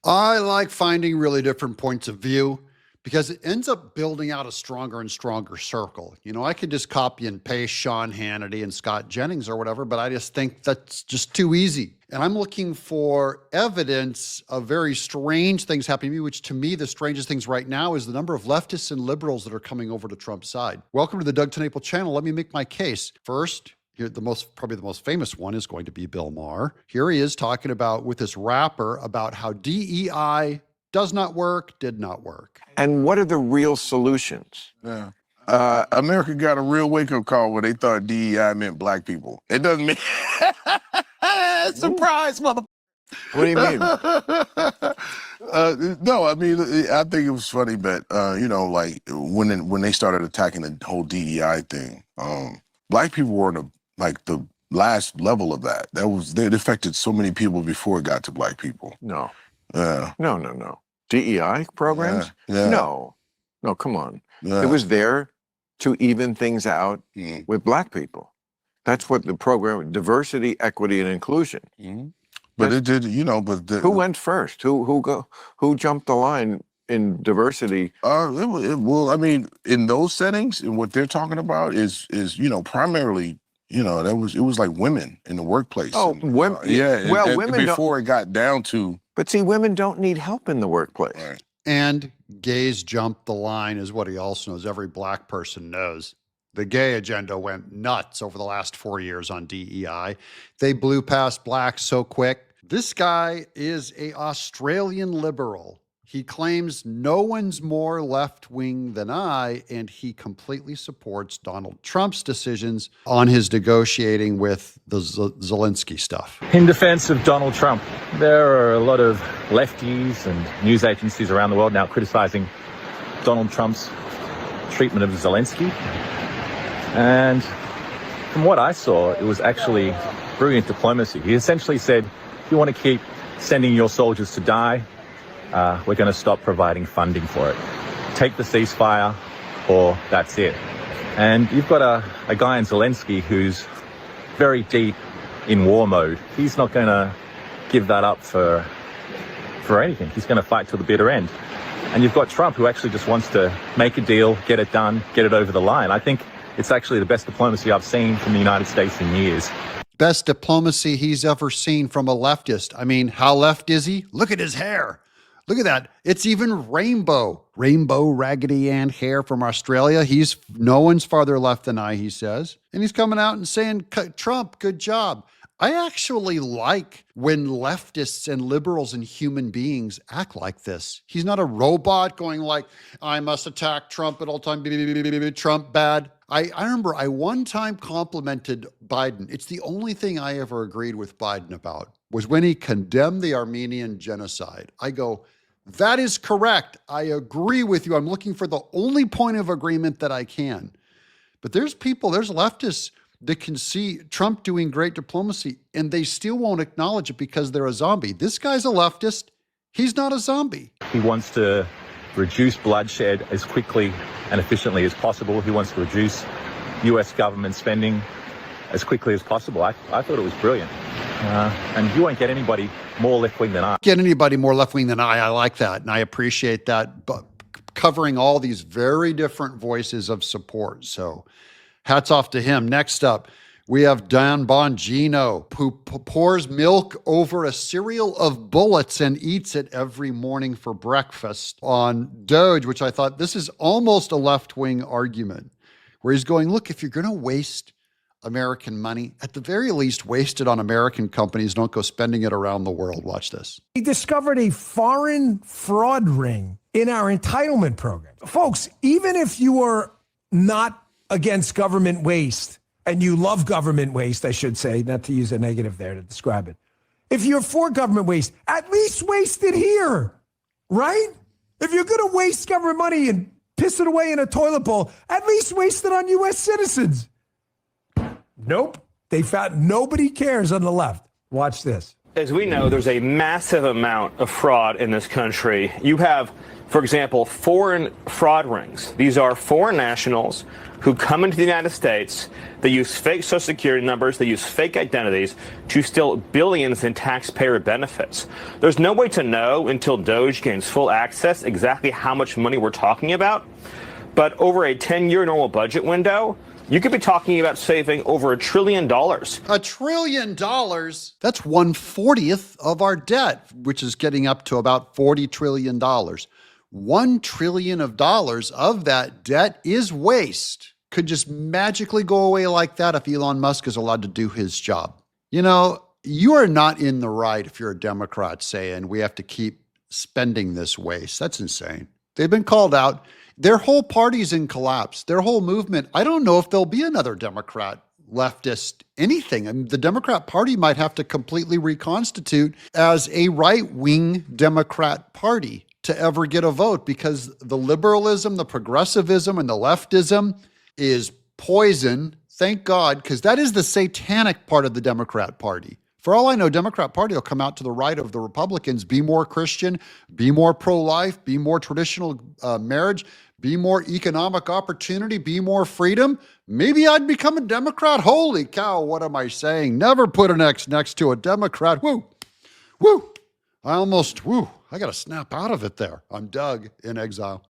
I like finding really different points of view because it ends up building out a stronger and stronger circle. I could just copy and paste Sean Hannity and Scott Jennings or whatever, but I just think that's just too easy. And I'm looking for evidence of very strange things happening to me, which to me, the strangest things right now is the number of leftists and liberals that are coming over to Trump's side. Welcome to the Doug TenNapel channel. Let me make my case. First, here, probably the most famous one is going to be Bill Maher. Here he is talking about with this rapper about how DEI does not work, did not work. And what are the real solutions? Yeah. America got a real wake-up call where they thought DEI meant black people. It doesn't mean... Surprise, mother... What do you mean? No, I mean, I think it was funny, but, like, when they started attacking the whole DEI thing, black people were the last level of that. It affected so many people before it got to black people. No. Yeah. No. DEI programs? Yeah. No, come on. Yeah. It was there to even things out with black people. That's what the program, diversity, equity, and inclusion. But it did, who went first? Who jumped the line in diversity? Well, I mean, in those settings, and what they're talking about is primarily, it was like women in the workplace. Oh, women. Yeah. Well, women before it got down to. But see, women don't need help in the workplace. Right. And gays jumped the line is what he also knows. Every black person knows. The gay agenda went nuts over the last 4 years on DEI. They blew past blacks so quick. This guy is an Australian liberal. He claims no one's more left-wing than I, and he completely supports Donald Trump's decisions on his negotiating with the Zelensky stuff. In defense of Donald Trump, there are a lot of lefties and news agencies around the world now criticizing Donald Trump's treatment of Zelensky. And from what I saw, it was actually brilliant diplomacy. He essentially said, if you want to keep sending your soldiers to die, we're going to stop providing funding for it. Take the ceasefire, or that's it. And you've got a guy in Zelensky who's very deep in war mode. He's not going to give that up for anything. He's going to fight till the bitter end. And you've got Trump, who actually just wants to make a deal, get it done, get it over the line. I think it's actually the best diplomacy I've seen from the United States in years. Best diplomacy he's ever seen from a leftist. I mean, how left is he? Look at his hair. Look at that. It's even rainbow Raggedy Ann hair from Australia. No one's farther left than I, he says. And he's coming out and saying, Trump, good job. I actually like when leftists and liberals and human beings act like this. He's not a robot going like, I must attack Trump at all time, Trump bad. I remember I one time complimented Biden. It's the only thing I ever agreed with Biden about was when he condemned the Armenian genocide. I go, that is correct. I agree with you. I'm looking for the only point of agreement that I can. But there's leftists that can see Trump doing great diplomacy and they still won't acknowledge it because they're a zombie. This guy's a leftist. He's not a zombie. He wants to reduce bloodshed as quickly and efficiently as possible. He wants to reduce U.S. government spending as quickly as possible. I thought it was brilliant. And you won't get anybody more left-wing than I. I like that, and I appreciate that, but covering all these very different voices of support. So hats off to him. Next up, we have Dan Bongino, who pours milk over a cereal of bullets and eats it every morning for breakfast on Doge, which I thought this is almost a left-wing argument, where he's going, look, if you're going to waste American money, at the very least, waste it on American companies. Don't go spending it around the world. Watch this. We discovered a foreign fraud ring in our entitlement program. Folks, even if you are not against government waste, and you love government waste, I should say, not to use a negative there to describe it. If you're for government waste, at least waste it here, right? If you're going to waste government money and piss it away in a toilet bowl, at least waste it on U.S. citizens. Nope. They found nobody cares on the left. Watch this. As we know, there's a massive amount of fraud in this country. You have, for example, foreign fraud rings. These are foreign nationals who come into the United States. They use fake Social Security numbers. They use fake identities to steal billions in taxpayer benefits. There's no way to know until Doge gains full access exactly how much money we're talking about. But over a 10-year normal budget window, you could be talking about saving over $1 trillion. $1 trillion? That's 1/40th of our debt, which is getting up to about $40 trillion. $1 trillion of that debt is waste. Could just magically go away like that if Elon Musk is allowed to do his job. You know, you are not in the right if you're a Democrat saying we have to keep spending this waste. That's insane. They've been called out. Their whole party's in collapse. Their whole movement. I don't know if there'll be another Democrat, leftist, anything. I mean, the Democrat Party might have to completely reconstitute as a right-wing Democrat Party to ever get a vote, because the liberalism, the progressivism, and the leftism is poison. Thank God, because that is the satanic part of the Democrat Party. For all I know, Democrat Party will come out to the right of the Republicans, be more Christian, be more pro-life, be more traditional marriage, be more economic opportunity, be more freedom. Maybe I'd become a Democrat. Holy cow, what am I saying? Never put an X next to a Democrat. Woo, woo. I got to snap out of it there. I'm Doug in exile.